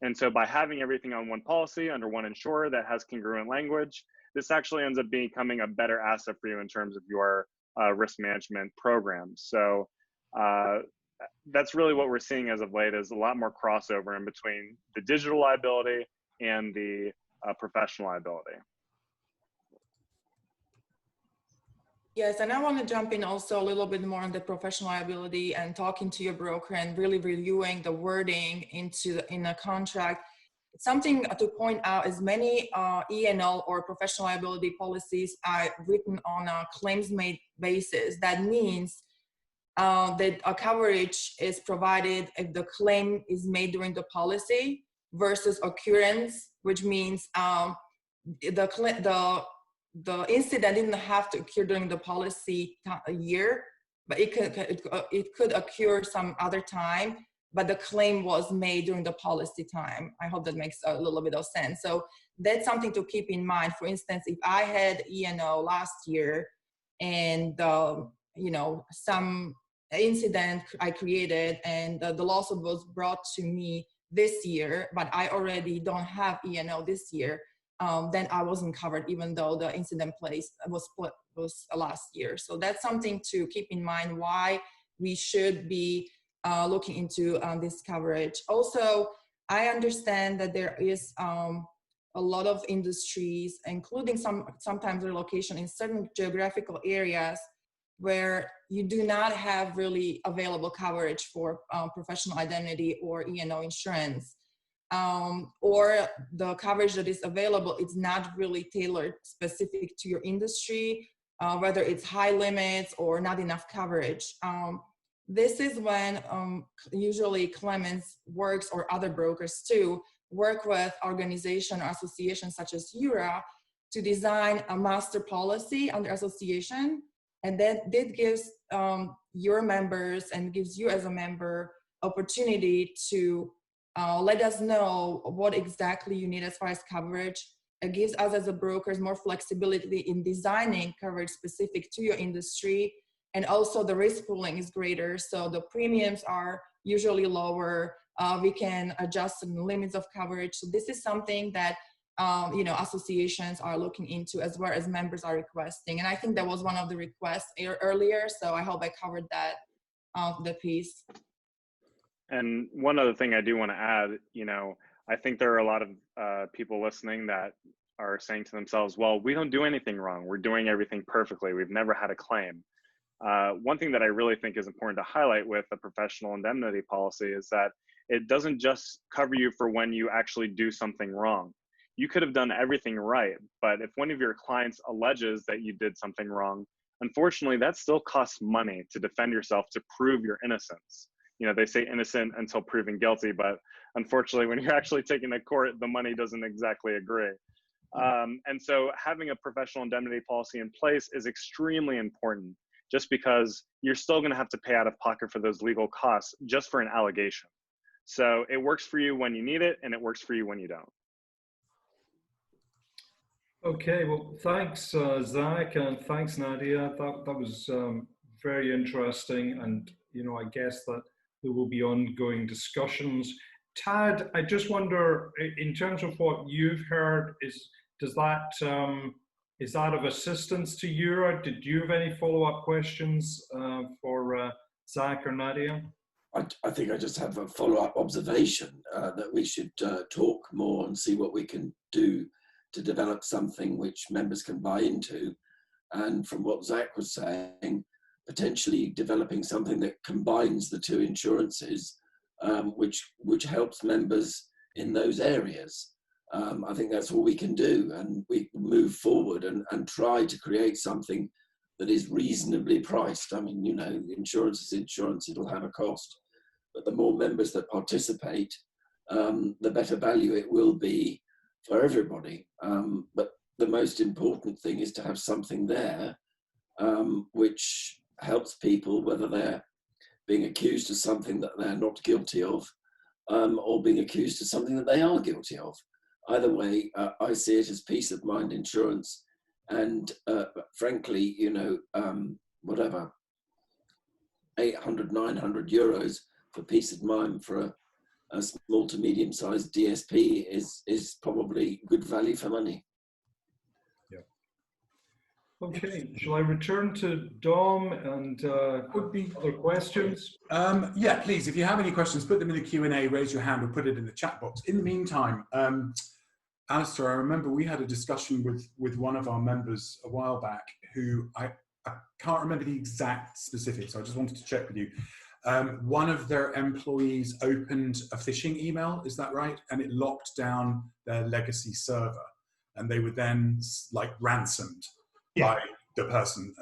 And so by having everything on one policy under one insurer that has congruent language, this actually ends up becoming a better asset for you in terms of your risk management programs. So that's really what we're seeing as of late, is a lot more crossover in between the digital liability and the professional liability. Yes, and I want to jump in also a little bit more on the professional liability and talking to your broker and really reviewing the wording in a contract. Something to point out is many E&O or professional liability policies are written on a claims-made basis. That means that a coverage is provided if the claim is made during the policy versus occurrence, which means the incident didn't have to occur during the policy year, but it could occur some other time, but the claim was made during the policy time. I hope that makes a little bit of sense. So that's something to keep in mind. For instance, if I had E&O last year and you know, some incident I created and the lawsuit was brought to me this year, but I already don't have E&O this year, then I wasn't covered, even though the incident was last year. So that's something to keep in mind, why we should be looking into this coverage. Also, I understand that there is a lot of industries, including sometimes relocation in certain geographical areas, where you do not have really available coverage for professional indemnity or E&O insurance. Or the coverage that is available is not really tailored specific to your industry, whether it's high limits or not enough coverage. This is when usually Clements works, or other brokers too, work with organizations or associations such as EuRA to design a master policy under association. And that gives your members and gives you as a member opportunity to let us know what exactly you need as far as coverage. It gives us as a brokers more flexibility in designing coverage specific to your industry. And also the risk pooling is greater, so the premiums are usually lower. We can adjust the limits of coverage. So this is something that you know, associations are looking into, as well as members are requesting. And I think that was one of the requests earlier, so I hope I covered that the piece. And one other thing I do want to add, you know, I think there are a lot of people listening that are saying to themselves, well, we don't do anything wrong. We're doing everything perfectly. We've never had a claim. One thing that I really think is important to highlight with a professional indemnity policy is that it doesn't just cover you for when you actually do something wrong. You could have done everything right, but if one of your clients alleges that you did something wrong, unfortunately, that still costs money to defend yourself, to prove your innocence. You know, they say innocent until proven guilty, but unfortunately, when you're actually taken to court, the money doesn't exactly agree. And so having a professional indemnity policy in place is extremely important, just because you're still going to have to pay out of pocket for those legal costs just for an allegation. So it works for you when you need it, and it works for you when you don't. Okay, well, thanks, Zach, and thanks, Nadia. That was very interesting, and you know, I guess that there will be ongoing discussions. Tad, I just wonder, in terms of what you've heard, is that of assistance to EuRA? Did you have any follow-up questions for Zach or Nadia? I think I just have a follow-up observation that we should talk more and see what we can do to develop something which members can buy into. And from what Zach was saying, potentially developing something that combines the two insurances, which helps members in those areas. I think that's all we can do, and we move forward and try to create something that is reasonably priced. I mean, you know, insurance is insurance, it'll have a cost, but the more members that participate, the better value it will be for everybody. But the most important thing is to have something there which helps people, whether they're being accused of something that they're not guilty of, or being accused of something that they are guilty of. Either way, I see it as peace of mind insurance. And frankly, you know, whatever, 800, 900 euros for peace of mind for a small to medium sized DSP is probably good value for money. Yeah. Okay, shall I return to Dom and other questions? Yeah, please, if you have any questions, put them in the Q&A, raise your hand or put it in the chat box. In the meantime, Alistair, I remember we had a discussion with one of our members a while back who I can't remember the exact specifics, so I just wanted to check with you. One of their employees opened a phishing email, is that right? And it locked down their legacy server, and they were then like ransomed by the person.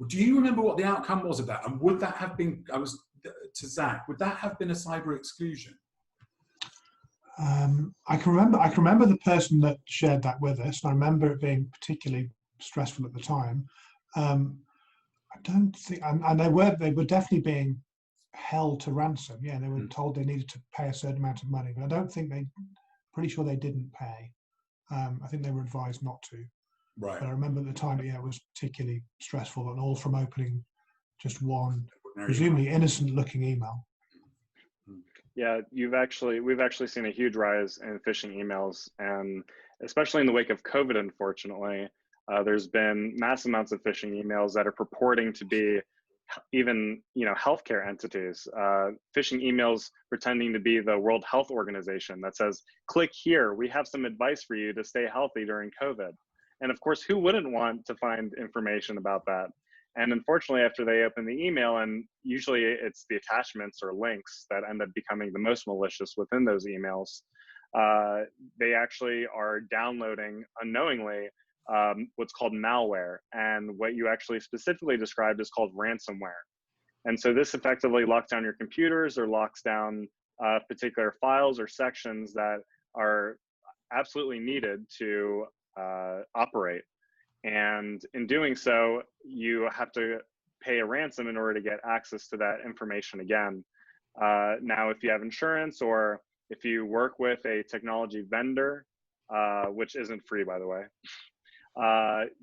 Do you remember what the outcome was of that? And would that have been, to Zach, would that have been a cyber exclusion? I can remember the person that shared that with us, and I remember it being particularly stressful at the time. I don't think, and they were definitely being held to ransom. Yeah, they were told they needed to pay a certain amount of money, but I don't think pretty sure they didn't pay. I think they were advised not to. Right. But I remember at the time, yeah, it was particularly stressful, and all from opening just one presumably innocent-looking email. Yeah, we've actually seen a huge rise in phishing emails, and especially in the wake of COVID, unfortunately, there's been mass amounts of phishing emails that are purporting to be even, you know, healthcare entities. Phishing emails pretending to be the World Health Organization that says, "Click here, we have some advice for you to stay healthy during COVID." And of course, who wouldn't want to find information about that? And unfortunately, after they open the email, and usually it's the attachments or links that end up becoming the most malicious within those emails, they actually are downloading unknowingly what's called malware. And what you actually specifically described is called ransomware. And so this effectively locks down your computers or locks down particular files or sections that are absolutely needed to operate. And in doing so, you have to pay a ransom in order to get access to that information again. Now, if you have insurance or if you work with a technology vendor, which isn't free, by the way,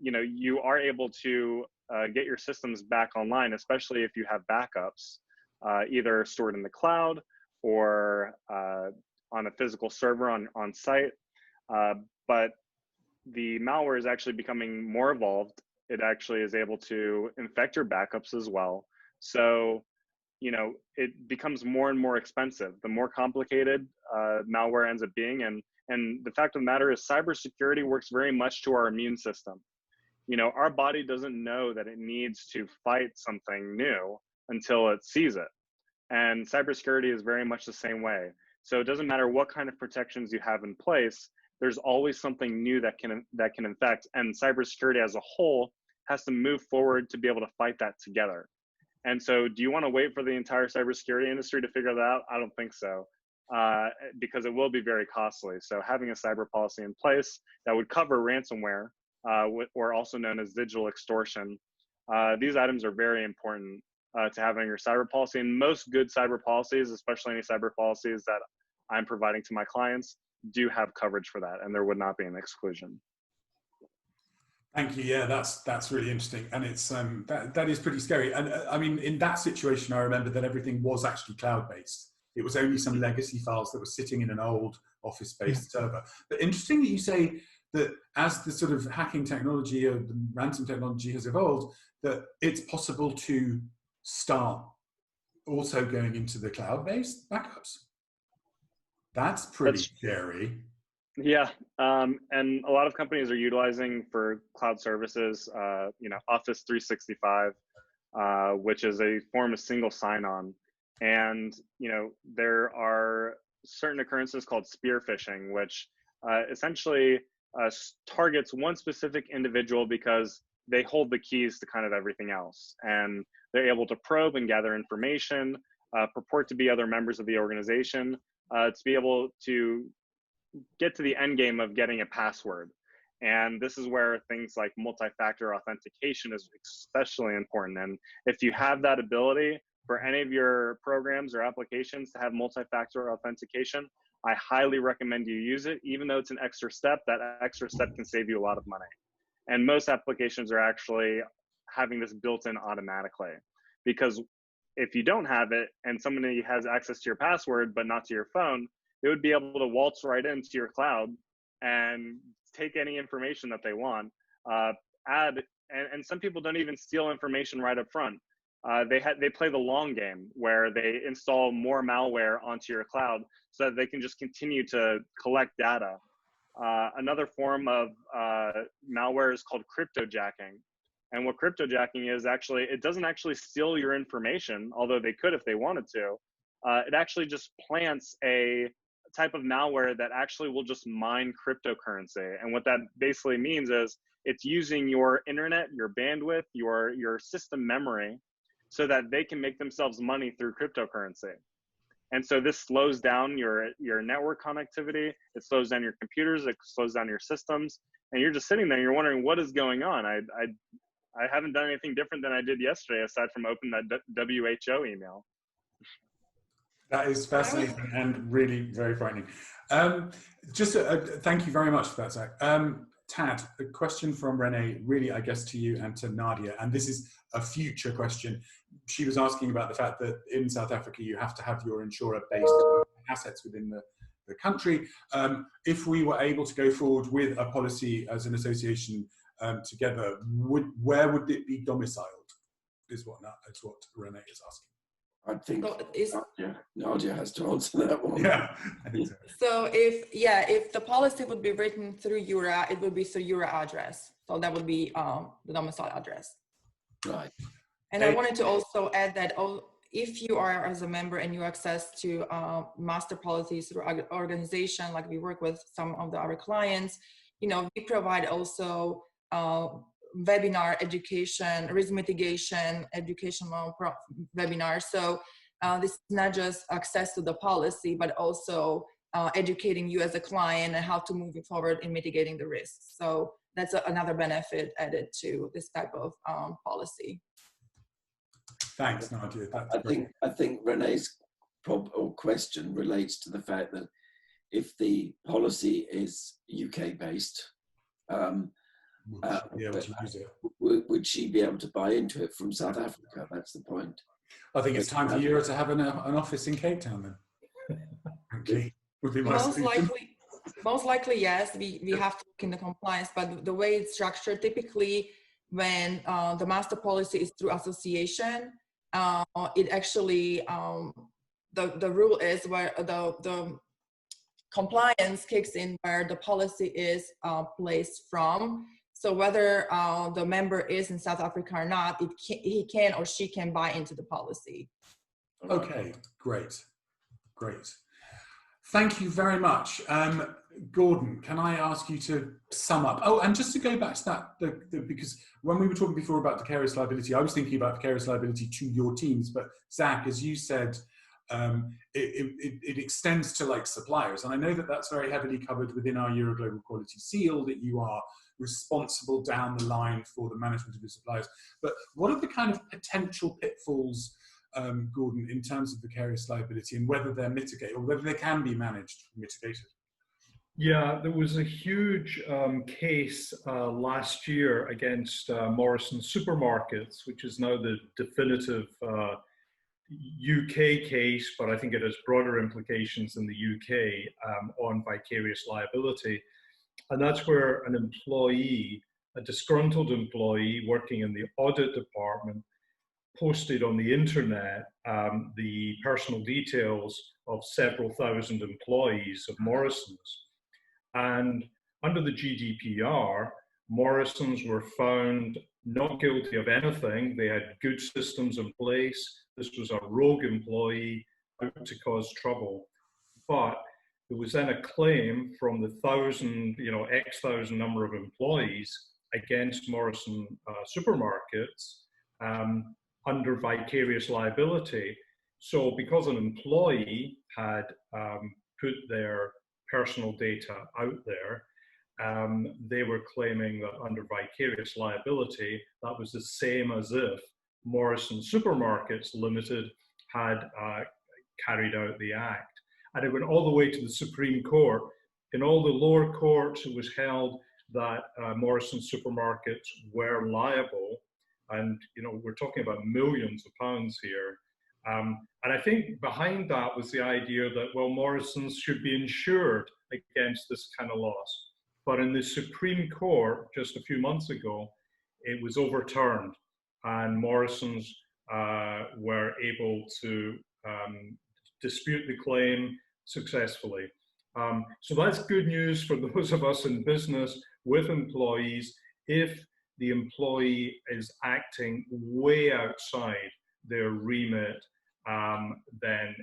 you know, you are able to get your systems back online, especially if you have backups, either stored in the cloud or on a physical server on site. But the malware is actually becoming more evolved. It actually is able to infect your backups as well. So, you know, it becomes more and more expensive the more complicated malware ends up being. And the fact of the matter is, cybersecurity works very much to our immune system. You know, our body doesn't know that it needs to fight something new until it sees it. And cybersecurity is very much the same way. So it doesn't matter what kind of protections you have in place, there's always something new that can infect, and cybersecurity as a whole has to move forward to be able to fight that together. And so do you want to wait for the entire cybersecurity industry to figure that out? I don't think so, because it will be very costly. So having a cyber policy in place that would cover ransomware, or also known as digital extortion, these items are very important to have in your cyber policy. And most good cyber policies, especially any cyber policies that I'm providing to my clients, do have coverage for that, and there would not be an exclusion. Thank you. Yeah, that's really interesting, and it's that is pretty scary. And I mean, in that situation, I remember that everything was actually cloud-based. It was only some legacy files that were sitting in an old office-based server. But interesting that you say that as the sort of hacking technology or the ransom technology has evolved, that it's possible to start also going into the cloud-based backups? That's pretty scary. Yeah, and a lot of companies are utilizing for cloud services, you know, Office 365, which is a form of single sign-on. And, you know, there are certain occurrences called spear phishing, which essentially targets one specific individual because they hold the keys to kind of everything else. And they're able to probe and gather information, purport to be other members of the organization, to be able to get to the end game of getting a password. And this is where things like multi-factor authentication is especially important. And if you have that ability for any of your programs or applications to have multi-factor authentication, I highly recommend you use it. Even though it's an extra step, that extra step can save you a lot of money. And most applications are actually having this built in automatically, because if you don't have it and somebody has access to your password but not to your phone, they would be able to waltz right into your cloud and take any information that they want, and some people don't even steal information right up front. They play the long game where they install more malware onto your cloud so that they can just continue to collect data. Another form of malware is called cryptojacking. And what cryptojacking is, actually, it doesn't actually steal your information, although they could if they wanted to. It actually just plants a type of malware that actually will just mine cryptocurrency. And what that basically means is it's using your internet, your bandwidth, your system memory, so that they can make themselves money through cryptocurrency. And so this slows down your network connectivity, it slows down your computers, it slows down your systems, and you're just sitting there and you're wondering what is going on. I haven't done anything different than I did yesterday aside from open that WHO email. That is fascinating and really very frightening. Thank you very much for that, Zach. Tad, a question from Renee, really, I guess, to you and to Nadia, and this is a future question. She was asking about the fact that in South Africa, you have to have your insurer based assets within the country. If we were able to go forward with a policy as an association together, where would it be domiciled, is what Renee is asking. I think Nadia has to answer that one. Yeah, I think so. So if the policy would be written through EuRA, it would be through EuRA address. So that would be the domicile address. Right. And I wanted to also add that if you are as a member and you access to master policies through organization, like we work with some of our clients, you know, we provide also webinar education, risk mitigation, educational webinars. So this is not just access to the policy, but also educating you as a client and how to move forward in mitigating the risks. So that's another benefit added to this type of policy. Thanks, Nadia. I think Renee's question relates to the fact that if the policy is UK based, would she be able to buy into it from South Africa? That's the point. I think it's time for EuRA to have an office in Cape Town then. Okay. Would be my most likely, yes. We have to look in the compliance, but the way it's structured, typically when the master policy is through association, it actually, the rule is where the compliance kicks in where the policy is placed from. So whether the member is in South Africa or not, he can or she can buy into the policy. Okay, great. Thank you very much. Gordon, can I ask you to sum up? Oh, and just to go back to that, because when we were talking before about vicarious liability, I was thinking about vicarious liability to your teams, but Zach, as you said, it extends to like suppliers. And I know that that's very heavily covered within our EuRA Global Quality Seal, that you are responsible down the line for the management of your suppliers. But what are the kind of potential pitfalls, Gordon, in terms of vicarious liability and whether they're mitigated or whether they can be managed, mitigated? Yeah, there was a huge case last year against Morrison Supermarkets, which is now the definitive UK case, but I think it has broader implications in the UK on vicarious liability. And that's where an employee, a disgruntled employee working in the audit department, posted on the internet the personal details of several thousand employees of Morrison's. And under the GDPR, Morrison's were found not guilty of anything. They had good systems in place. This was a rogue employee out to cause trouble. But there was then a claim from the X thousand number of employees against Morrison supermarkets under vicarious liability. So because an employee had put their personal data out there, they were claiming that under vicarious liability, that was the same as if Morrison Supermarkets Limited had carried out the act. And it went all the way to the Supreme Court. In all the lower courts, it was held that Morrison Supermarkets were liable. And we're talking about millions of pounds here. And I think behind that was the idea that, well, Morrison's should be insured against this kind of loss. But in the Supreme Court, just a few months ago, it was overturned, and Morrison's were able to dispute the claim successfully. So that's good news for those of us in business with employees. If the employee is acting way outside their remit, then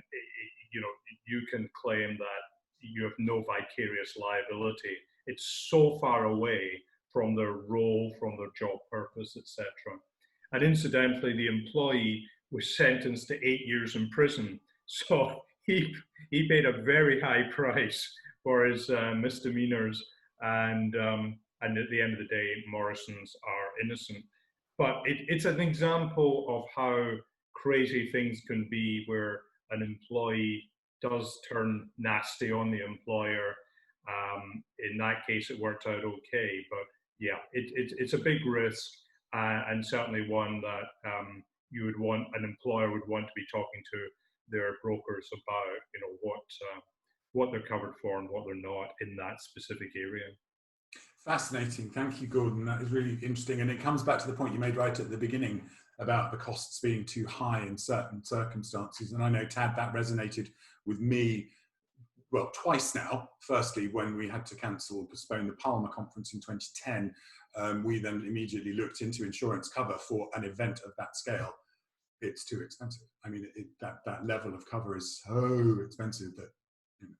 you can claim that you have no vicarious liability. It's so far away from their role, from their job purpose, etc. And incidentally, the employee was sentenced to 8 years in prison. So he paid a very high price for his misdemeanors, and at the end of the day, Morrison's are innocent. But it's an example of how crazy things can be, where an employee does turn nasty on the employer. In that case, it worked out okay, but yeah, it's a big risk, and certainly one that an employer would want to be talking to their brokers about, what they're covered for and what they're not in that specific area. Fascinating. Thank you, Gordon. That is really interesting. And it comes back to the point you made right at the beginning about the costs being too high in certain circumstances. And I know, Tad, that resonated with me, well, twice now. Firstly, when we had to cancel or postpone the Palmer conference in 2010, we then immediately looked into insurance cover for an event of that scale. It's too expensive. I mean, that level of cover is so expensive that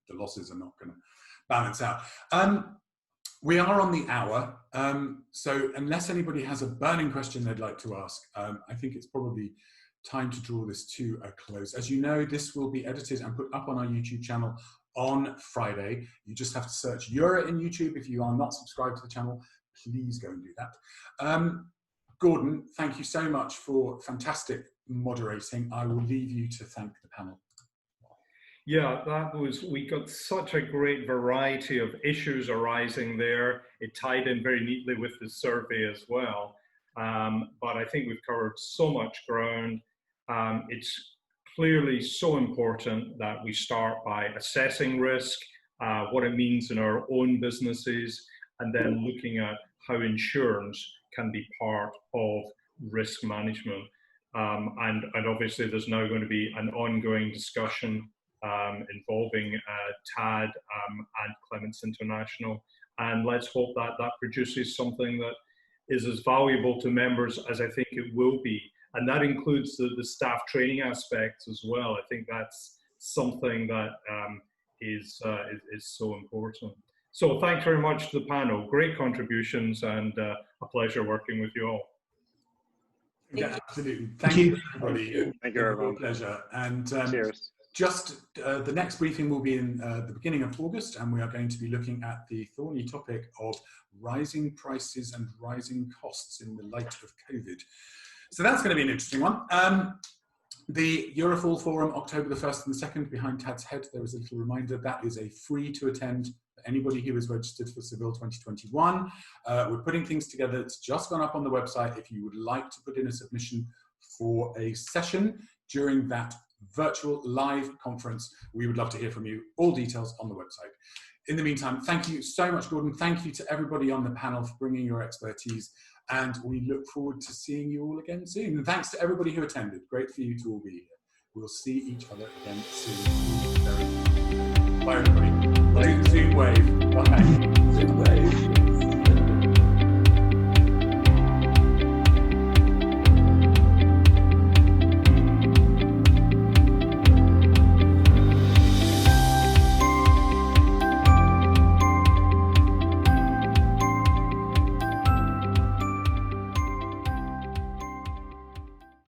the losses are not going to balance out. We are on the hour, so unless anybody has a burning question they'd like to ask, I think it's probably time to draw this to a close. As you know, this will be edited and put up on our YouTube channel on Friday. You just have to search EuRA in YouTube. If you are not subscribed to the channel, please go and do that. Gordon, thank you so much for fantastic moderating. I will leave you to thank the panel. Yeah, we got such a great variety of issues arising there. It tied in very neatly with the survey as well. But I think we've covered so much ground. It's clearly so important that we start by assessing risk, what it means in our own businesses, and then looking at how insurance can be part of risk management. And obviously there's now going to be an ongoing discussion involving TAD and Clements International. And let's hope that that produces something that is as valuable to members as I think it will be. And that includes the staff training aspects as well. I think that's something that is so important. So thanks very much to the panel. Great contributions, and a pleasure working with you all. Yeah, absolutely. Thank you, everybody. Thank you, everyone. Pleasure. And cheers. Just the next briefing will be in the beginning of August, and we are going to be looking at the thorny topic of rising prices and rising costs in the light of COVID. So that's going to be an interesting one. The EuRA Fall Forum, October the 1st and the 2nd, behind Tad's head, there is a little reminder that is a free to attend for anybody who is registered for Seville 2021. We're putting things together. It's just gone up on the website. If you would like to put in a submission for a session during that virtual live conference, we would love to hear from you. All details on the website. In the meantime, thank you so much, Gordon. Thank you to everybody on the panel for bringing your expertise. and we look forward to seeing you all again soon. And thanks to everybody who attended. Great for you to all be here. We'll see each other again soon. Bye, everybody. Zoom wave. Bye. Zoom wave.